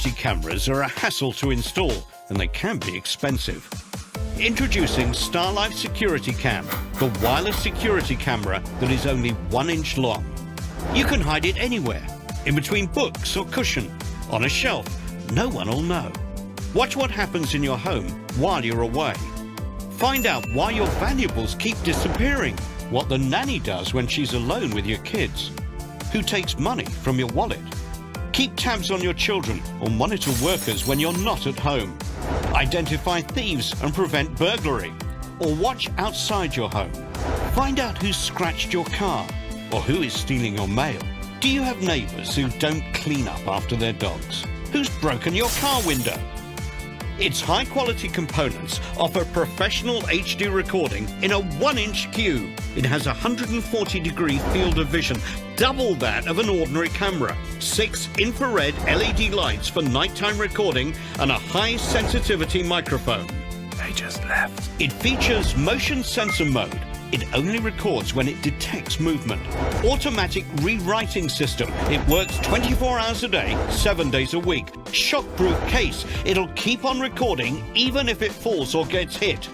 security cameras are a hassle to install and they can be expensive. Introducing StarLife Security Cam, the wireless security camera that is only 1 inch long. You can hide it anywhere, in between books or cushion, on a shelf. No one will know. Watch what happens in your home while you're away. Find out why your valuables keep disappearing, what the nanny does when she's alone with your kids, who takes money from your wallet. Keep tabs on your children or monitor workers when you're not at home. Identify thieves and prevent burglary, or watch outside your home. Find out who's scratched your car or who is stealing your mail. Do you have neighbours who don't clean up after their dogs? Who's broken your car window? Its high-quality components offer professional HD recording in a 1-inch cube. It has a 140-degree field of vision, double that of an ordinary camera, 6 infrared LED lights for nighttime recording, and a high-sensitivity microphone. They just left. It features motion sensor mode. It only records when it detects movement. Automatic rewriting system. It works 24 hours a day, 7 days a week. Shockproof case. It'll keep on recording even if it falls or gets hit.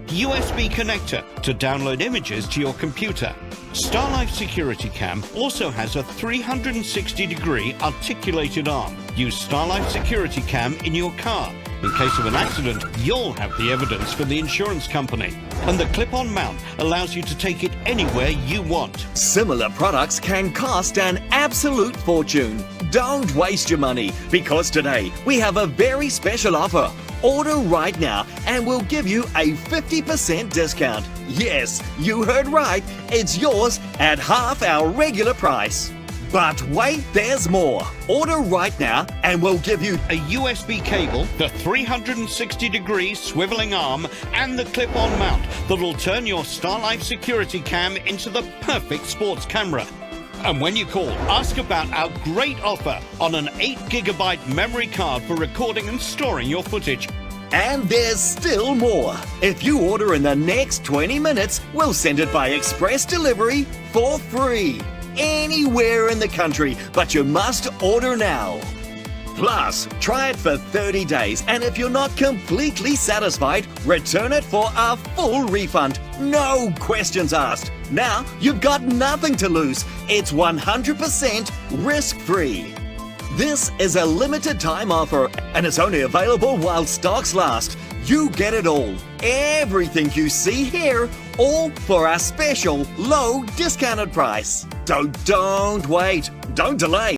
USB connector to download images to your computer. StarLife Security Cam also has a 360-degree articulated arm. Use StarLife Security Cam in your car. In case of an accident, you'll have the evidence for the insurance company. And the clip-on mount allows you to take it anywhere you want. Similar products can cost an absolute fortune. Don't waste your money, because today we have a very special offer. Order right now and we'll give you a 50% discount. Yes, you heard right. It's yours at half our regular price. But wait, there's more. Order right now and we'll give you a USB cable, the 360-degree swiveling arm, and the clip-on mount that'll turn your StarLife Security Cam into the perfect sports camera. And when you call, ask about our great offer on an 8GB memory card for recording and storing your footage. And there's still more. If you order in the next 20 minutes, we'll send it by express delivery for free. Anywhere in the country, but you must order now. Plus, try it for 30 days, and if you're not completely satisfied, return it for a full refund. No questions asked. Now, you've got nothing to lose. It's 100% risk-free. This is a limited time offer, and it's only available while stocks last. You get it all. Everything you see here, all for a special low discounted price. So don't wait. Don't delay.